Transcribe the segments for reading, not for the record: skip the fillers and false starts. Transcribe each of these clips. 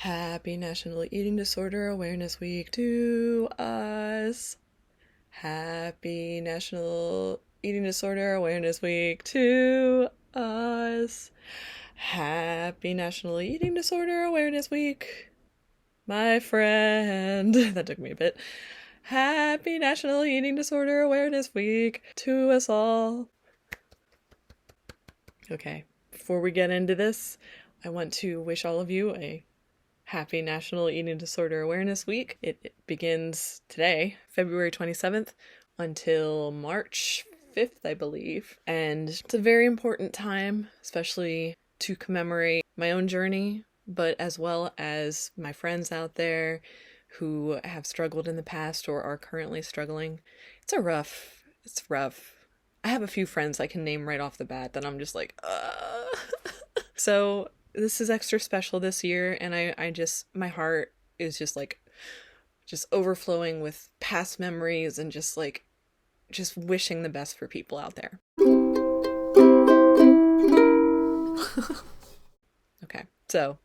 Happy National Eating Disorder Awareness Week to us. Happy National Eating Disorder Awareness Week to us. Happy National Eating Disorder Awareness Week, my friend. That took me a bit. Happy National Eating Disorder Awareness Week to us all. Okay, before we get into this, I want to wish all of you a happy National Eating Disorder Awareness Week. It begins today, February 27th, until March 5th, I believe. And it's a very important time, especially to commemorate my own journey, but as well as my friends out there who have struggled in the past or are currently struggling. It's rough. I have a few friends I can name right off the bat that I'm just like, So this is extra special this year, and I just, my heart is just overflowing with past memories and just wishing the best for people out there. Okay, so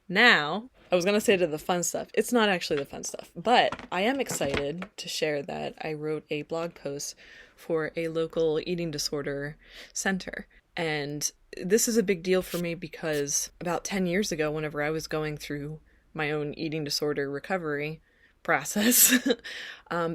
now I was gonna say to the fun stuff. It's not actually the fun stuff, but I am excited to share that I wrote a blog post for a local eating disorder center. And this is a big deal for me because about 10 years ago, whenever I was going through my own eating disorder recovery process,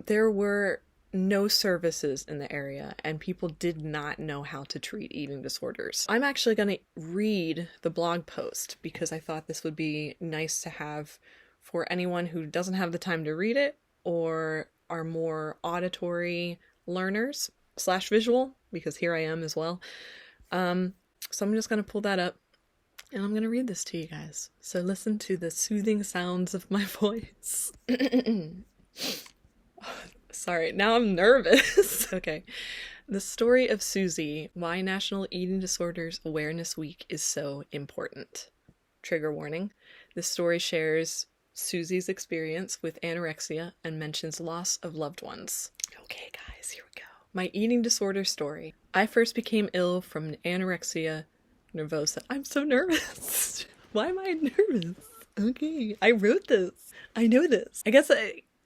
there were no services in the area and people did not know how to treat eating disorders. I'm actually going to read the blog post because I thought this would be nice to have for anyone who doesn't have the time to read it or are more auditory learners / visual, because here I am as well. So I'm just going to pull that up and I'm going to read this to you guys. So listen to the soothing sounds of my voice. Sorry, now I'm nervous. Okay. The story of Susie, why National Eating Disorders Awareness Week is so important. Trigger warning. This story shares Susie's experience with anorexia and mentions loss of loved ones. Okay, guys, here we go. My eating disorder story. I first became ill from anorexia nervosa. I'm so nervous. Why am I nervous? Okay, I wrote this. I know this. I guess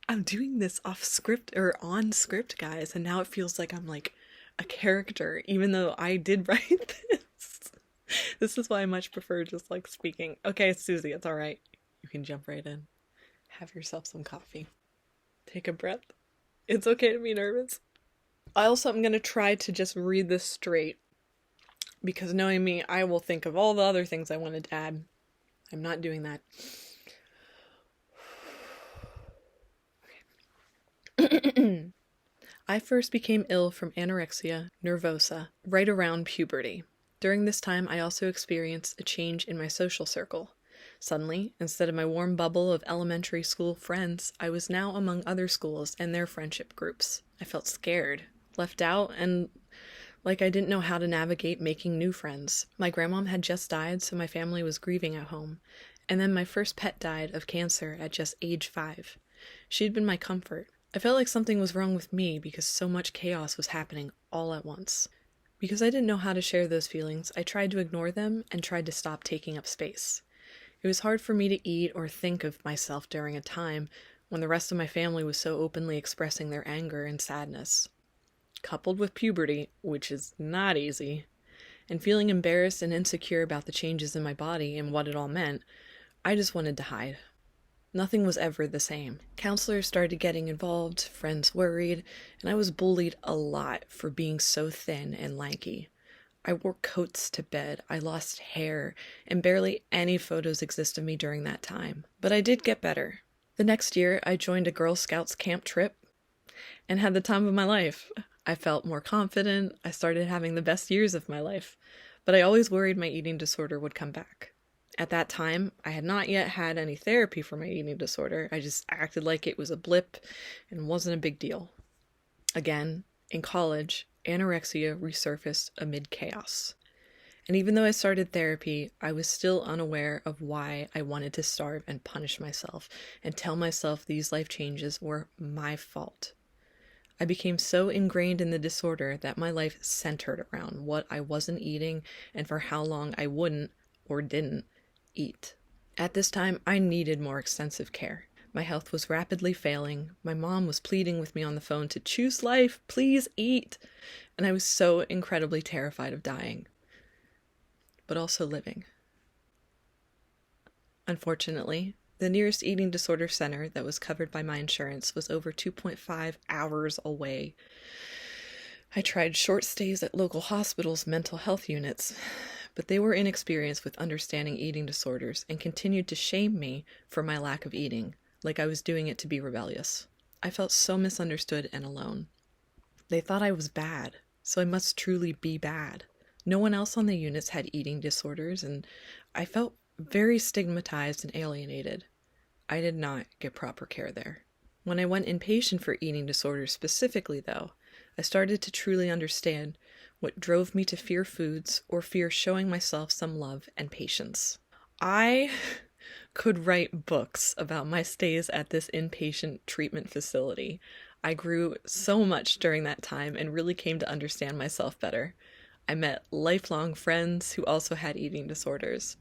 I'm doing this off script or on script, guys, and now it feels like I'm like a character, even though I did write this. This is why I much prefer just like speaking. Okay, Susie, it's all right. You can jump right in. Have yourself some coffee. Take a breath. It's okay to be nervous. I also am going to try to just read this straight because knowing me, I will think of all the other things I wanted to add. I'm not doing that. Okay. I first became ill from anorexia nervosa right around puberty. During this time, I also experienced a change in my social circle. Suddenly, instead of my warm bubble of elementary school friends, I was now among other schools and their friendship groups. I felt scared, left out, and like I didn't know how to navigate making new friends. My grandmom had just died, so my family was grieving at home. And then my first pet died of cancer at just age 5. She'd been my comfort. I felt like something was wrong with me because so much chaos was happening all at once. Because I didn't know how to share those feelings, I tried to ignore them and tried to stop taking up space. It was hard for me to eat or think of myself during a time when the rest of my family was so openly expressing their anger and sadness. Coupled with puberty, which is not easy, and feeling embarrassed and insecure about the changes in my body and what it all meant, I just wanted to hide. Nothing was ever the same. Counselors started getting involved, friends worried, and I was bullied a lot for being so thin and lanky. I wore coats to bed, I lost hair, and barely any photos exist of me during that time. But I did get better. The next year, I joined a Girl Scouts camp trip and had the time of my life. I felt more confident, I started having the best years of my life, but I always worried my eating disorder would come back. At that time, I had not yet had any therapy for my eating disorder. I just acted like it was a blip and wasn't a big deal. Again, in college, anorexia resurfaced amid chaos. And even though I started therapy, I was still unaware of why I wanted to starve and punish myself and tell myself these life changes were my fault. I became so ingrained in the disorder that my life centered around what I wasn't eating and for how long I wouldn't or didn't eat. At this time, I needed more extensive care. My health was rapidly failing. My mom was pleading with me on the phone to choose life, please eat. And I was so incredibly terrified of dying, but also living. Unfortunately, the nearest eating disorder center that was covered by my insurance was over 2.5 hours away. I tried short stays at local hospitals' mental health units, but they were inexperienced with understanding eating disorders and continued to shame me for my lack of eating, like I was doing it to be rebellious. I felt so misunderstood and alone. They thought I was bad, so I must truly be bad. No one else on the units had eating disorders, and I felt very stigmatized and alienated. I did not get proper care there. When I went inpatient for eating disorders specifically, though, I started to truly understand what drove me to fear foods or fear showing myself some love and patience. I could write books about my stays at this inpatient treatment facility. I grew so much during that time and really came to understand myself better. I met lifelong friends who also had eating disorders.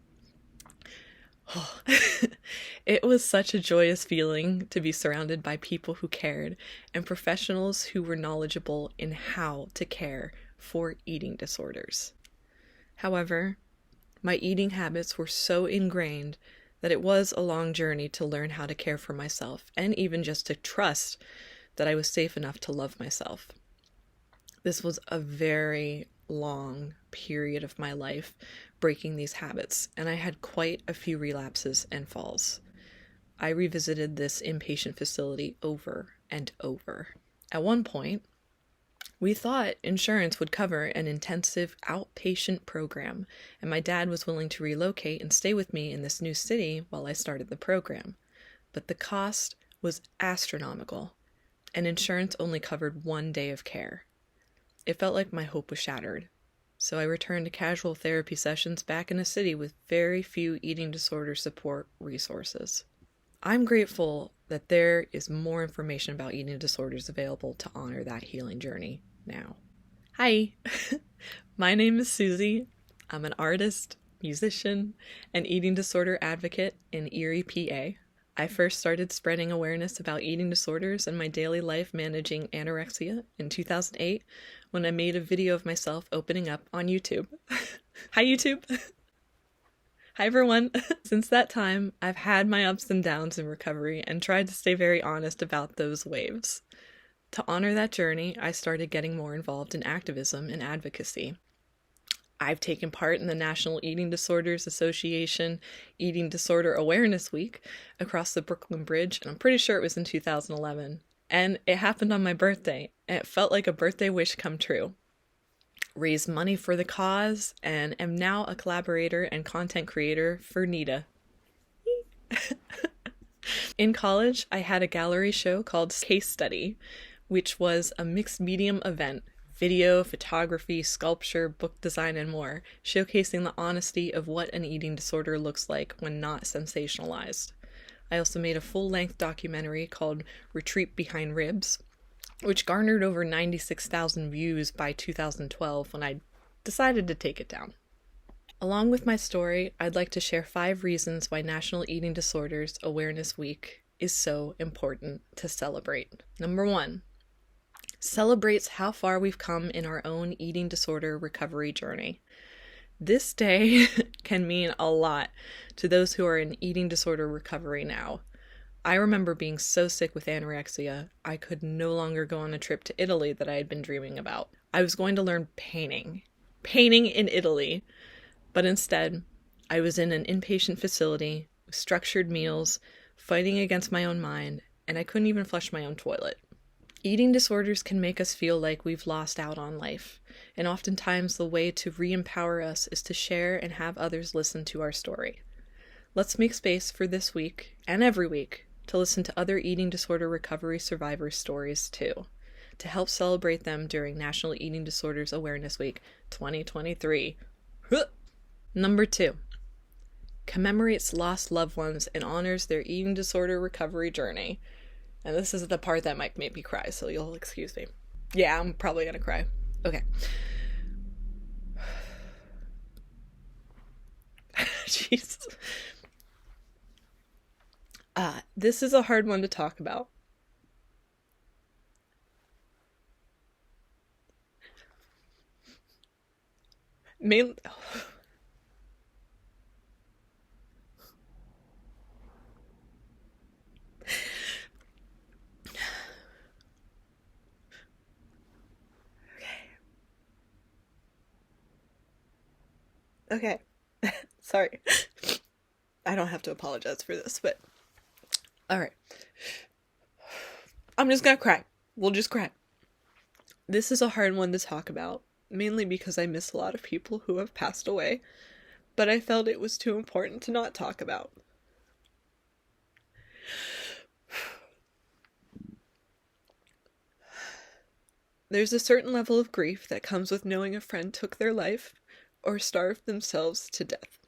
It was such a joyous feeling to be surrounded by people who cared and professionals who were knowledgeable in how to care for eating disorders. However, my eating habits were so ingrained that it was a long journey to learn how to care for myself and even just to trust that I was safe enough to love myself. This was a very long period of my life breaking these habits, and I had quite a few relapses and falls. I revisited this inpatient facility over and over. At one point, we thought insurance would cover an intensive outpatient program, and my dad was willing to relocate and stay with me in this new city while I started the program. But the cost was astronomical, and insurance only covered 1 day of care. It felt like my hope was shattered, so I returned to casual therapy sessions back in a city with very few eating disorder support resources. I'm grateful that there is more information about eating disorders available to honor that healing journey now. Hi, my name is Susie. I'm an artist, musician, and eating disorder advocate in Erie, PA. I first started spreading awareness about eating disorders in my daily life managing anorexia in 2008 when I made a video of myself opening up on YouTube. Hi, YouTube! Hi, everyone! Since that time, I've had my ups and downs in recovery and tried to stay very honest about those waves. To honor that journey, I started getting more involved in activism and advocacy. I've taken part in the National Eating Disorders Association Eating Disorder Awareness Week across the Brooklyn Bridge, and I'm pretty sure it was in 2011. And it happened on my birthday, and it felt like a birthday wish come true. Raised money for the cause, and am now a collaborator and content creator for NEDA. In college, I had a gallery show called Case Study, which was a mixed medium event. Video, photography, sculpture, book design, and more, showcasing the honesty of what an eating disorder looks like when not sensationalized. I also made a full-length documentary called Retreat Behind Ribs, which garnered over 96,000 views by 2012 when I decided to take it down. Along with my story, I'd like to share 5 reasons why National Eating Disorders Awareness Week is so important to celebrate. Number 1. Celebrates how far we've come in our own eating disorder recovery journey. This day can mean a lot to those who are in eating disorder recovery now. I remember being so sick with anorexia, I could no longer go on a trip to Italy that I had been dreaming about. I was going to learn painting in Italy, but instead, I was in an inpatient facility with structured meals, fighting against my own mind, and I couldn't even flush my own toilet. Eating disorders can make us feel like we've lost out on life, and oftentimes the way to re-empower us is to share and have others listen to our story. Let's make space for this week, and every week, to listen to other eating disorder recovery survivors' stories too, to help celebrate them during National Eating Disorders Awareness Week 2023. Number 2. Commemorates lost loved ones and honors their eating disorder recovery journey. And this is the part that might make me cry, so you'll excuse me. Yeah, I'm probably gonna cry. Okay. Jeez. This is a hard one to talk about. Mainly... Okay. Sorry. I don't have to apologize for this, but... Alright. I'm just gonna cry. We'll just cry. This is a hard one to talk about, mainly because I miss a lot of people who have passed away, but I felt it was too important to not talk about. There's a certain level of grief that comes with knowing a friend took their life or starved themselves to death.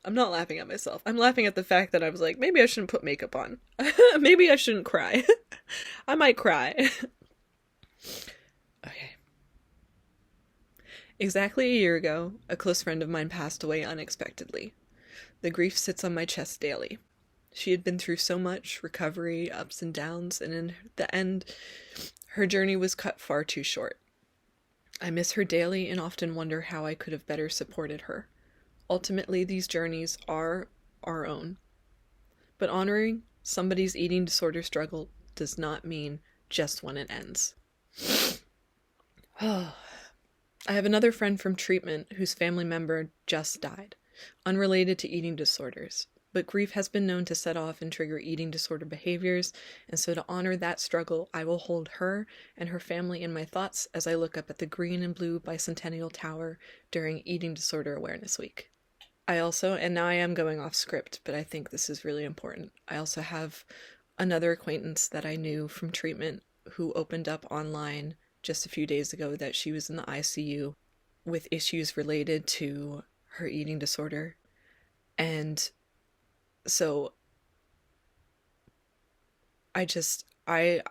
I'm not laughing at myself. I'm laughing at the fact that I was like, maybe I shouldn't put makeup on. Maybe I shouldn't cry. I might cry. Okay. Exactly a year ago, a close friend of mine passed away unexpectedly. The grief sits on my chest daily. She had been through so much, recovery, ups and downs, and in the end, her journey was cut far too short. I miss her daily and often wonder how I could have better supported her. Ultimately, these journeys are our own. But honoring somebody's eating disorder struggle does not mean just when it ends. I have another friend from treatment whose family member just died, unrelated to eating disorders. But grief has been known to set off and trigger eating disorder behaviors, and so to honor that struggle, I will hold her and her family in my thoughts as I look up at the green and blue bicentennial tower during Eating Disorder Awareness Week. I also, and now I am going off script, but I think this is really important, I also have another acquaintance that I knew from treatment who opened up online just a few days ago that she was in the ICU with issues related to her eating disorder. And so I'm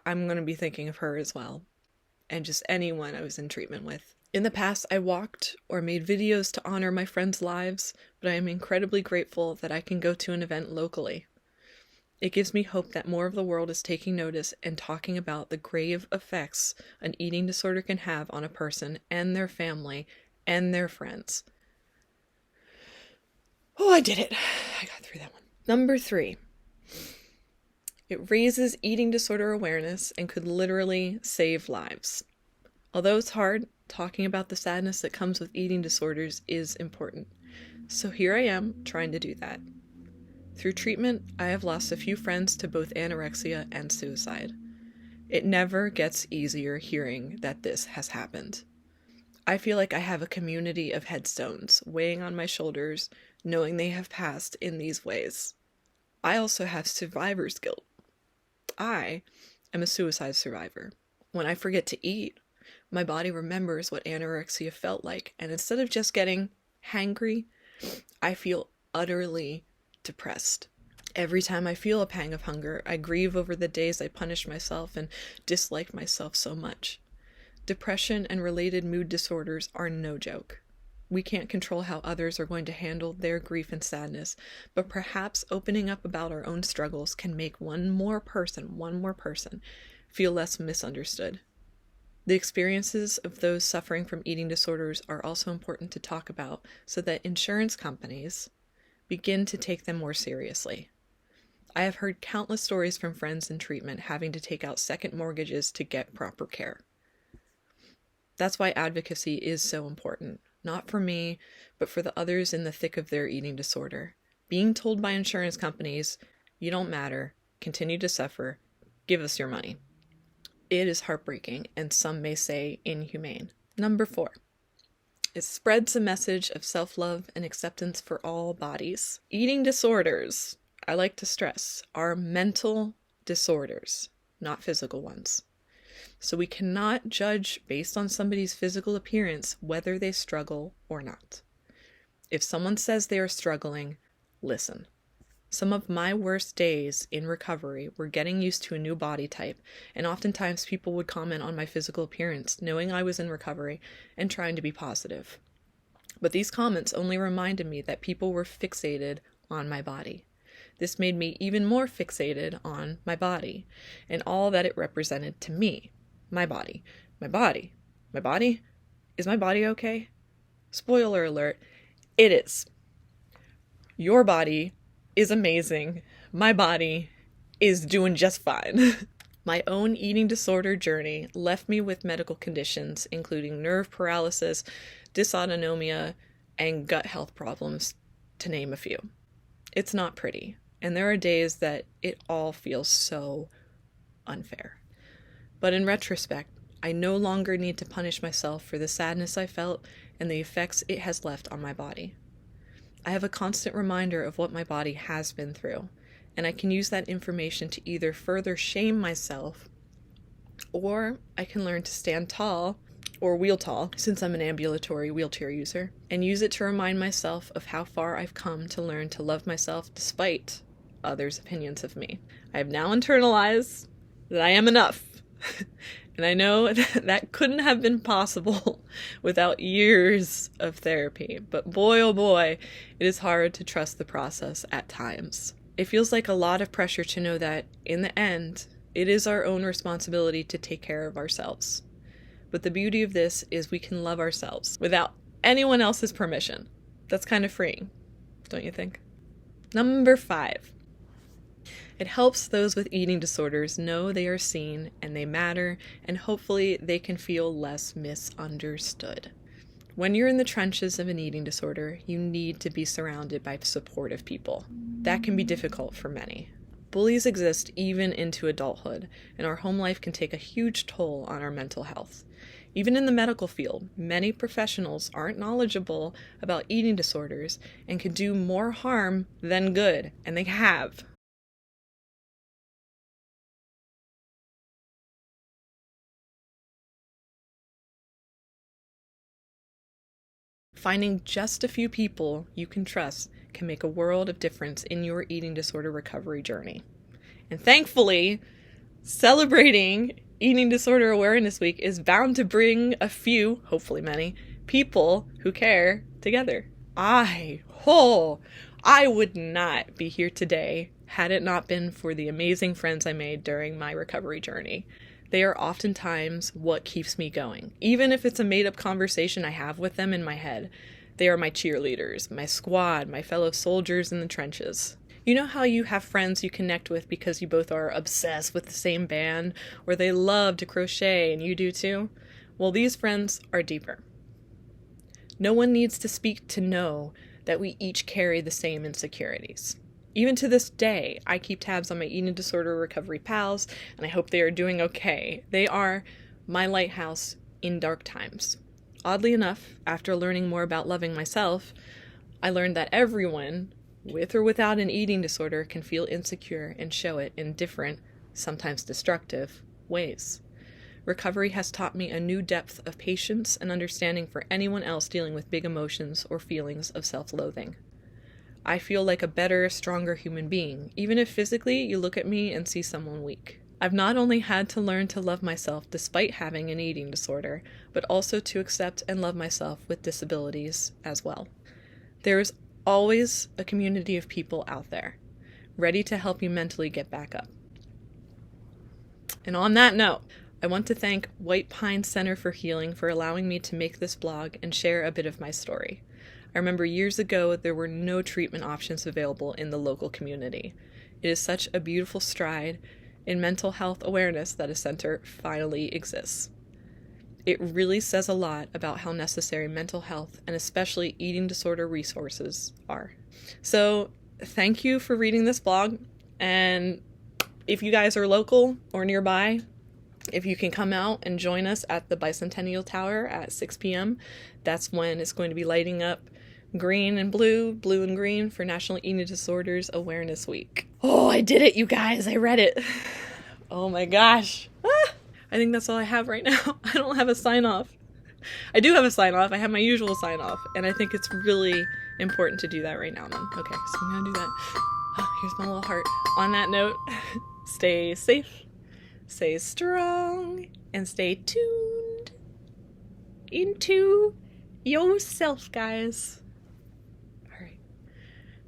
going to be thinking of her as well, and just anyone I was in treatment with. In the past, I walked or made videos to honor my friends' lives, but I am incredibly grateful that I can go to an event locally. It gives me hope that more of the world is taking notice and talking about the grave effects an eating disorder can have on a person and their family and their friends. Oh, I did it. I got through that one. Number 3. It raises eating disorder awareness and could literally save lives. Although it's hard, talking about the sadness that comes with eating disorders is important. So here I am, trying to do that. Through treatment, I have lost a few friends to both anorexia and suicide. It never gets easier hearing that this has happened. I feel like I have a community of headstones weighing on my shoulders, knowing they have passed in these ways. I also have survivor's guilt. I am a suicide survivor. When I forget to eat, my body remembers what anorexia felt like, and instead of just getting hangry, I feel utterly depressed. Every time I feel a pang of hunger, I grieve over the days I punished myself and disliked myself so much. Depression and related mood disorders are no joke. We can't control how others are going to handle their grief and sadness, but perhaps opening up about our own struggles can make one more person feel less misunderstood. The experiences of those suffering from eating disorders are also important to talk about so that insurance companies begin to take them more seriously. I have heard countless stories from friends in treatment having to take out second mortgages to get proper care. That's why advocacy is so important, not for me, but for the others in the thick of their eating disorder. Being told by insurance companies, you don't matter, continue to suffer, give us your money. It is heartbreaking, and some may say inhumane. Number 4. It spreads a message of self-love and acceptance for all bodies. Eating disorders, I like to stress, are mental disorders, not physical ones. So we cannot judge based on somebody's physical appearance whether they struggle or not. If someone says they are struggling, listen. Some of my worst days in recovery were getting used to a new body type, and oftentimes people would comment on my physical appearance, knowing I was in recovery and trying to be positive. But these comments only reminded me that people were fixated on my body. This made me even more fixated on my body and all that it represented to me. My body. My body. My body? Is my body okay? Spoiler alert, it is. Your body is amazing. My body is doing just fine. My own eating disorder journey left me with medical conditions, including nerve paralysis, dysautonomia, and gut health problems, to name a few. It's not pretty, and there are days that it all feels so unfair. But in retrospect, I no longer need to punish myself for the sadness I felt and the effects it has left on my body. I have a constant reminder of what my body has been through, and I can use that information to either further shame myself, or I can learn to stand tall, or wheel tall, since I'm an ambulatory wheelchair user, and use it to remind myself of how far I've come to learn to love myself despite others' opinions of me. I have now internalized that I am enough. And I know that couldn't have been possible without years of therapy. But boy, oh boy, it is hard to trust the process at times. It feels like a lot of pressure to know that, in the end, it is our own responsibility to take care of ourselves. But the beauty of this is we can love ourselves without anyone else's permission. That's kind of freeing, don't you think? Number 5. It helps those with eating disorders know they are seen and they matter, and hopefully they can feel less misunderstood. When you're in the trenches of an eating disorder, you need to be surrounded by supportive people. That can be difficult for many. Bullies exist even into adulthood, and our home life can take a huge toll on our mental health. Even in the medical field, many professionals aren't knowledgeable about eating disorders and can do more harm than good, and they have. Finding just a few people you can trust can make a world of difference in your eating disorder recovery journey. And thankfully, celebrating Eating Disorder Awareness Week is bound to bring a few, hopefully many, people who care together. I would not be here today had it not been for the amazing friends I made during my recovery journey. They are oftentimes what keeps me going. Even if it's a made-up conversation I have with them in my head, they are my cheerleaders, my squad, my fellow soldiers in the trenches. You know how you have friends you connect with because you both are obsessed with the same band, or they love to crochet and you do too? Well, these friends are deeper. No one needs to speak to know that we each carry the same insecurities. Even to this day, I keep tabs on my eating disorder recovery pals, and I hope they are doing okay. They are my lighthouse in dark times. Oddly enough, after learning more about loving myself, I learned that everyone, with or without an eating disorder, can feel insecure and show it in different, sometimes destructive, ways. Recovery has taught me a new depth of patience and understanding for anyone else dealing with big emotions or feelings of self-loathing. I feel like a better, stronger human being, even if physically you look at me and see someone weak. I've not only had to learn to love myself despite having an eating disorder, but also to accept and love myself with disabilities as well. There is always a community of people out there, ready to help you mentally get back up. And on that note, I want to thank White Pine Center for Healing for allowing me to make this blog and share a bit of my story. I remember years ago there were no treatment options available in the local community. It is such a beautiful stride in mental health awareness that a center finally exists. It really says a lot about how necessary mental health and especially eating disorder resources are. So thank you for reading this blog, and if you guys are local or nearby, if you can come out and join us at the Bicentennial Tower at 6 p.m., that's when it's going to be lighting up green and blue, blue and green for National Eating Disorders Awareness Week. Oh, I did it, you guys. I read it. Oh my gosh. I think that's all I have right now. I don't have a sign-off. I do have a sign-off. I have my usual sign-off, and I think it's really important to do that right now then. Okay, so I'm gonna do that. Oh, here's my little heart. On that note, stay safe, stay strong, and stay tuned into yourself, guys.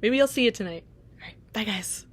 Maybe I'll see you tonight. All right, bye guys.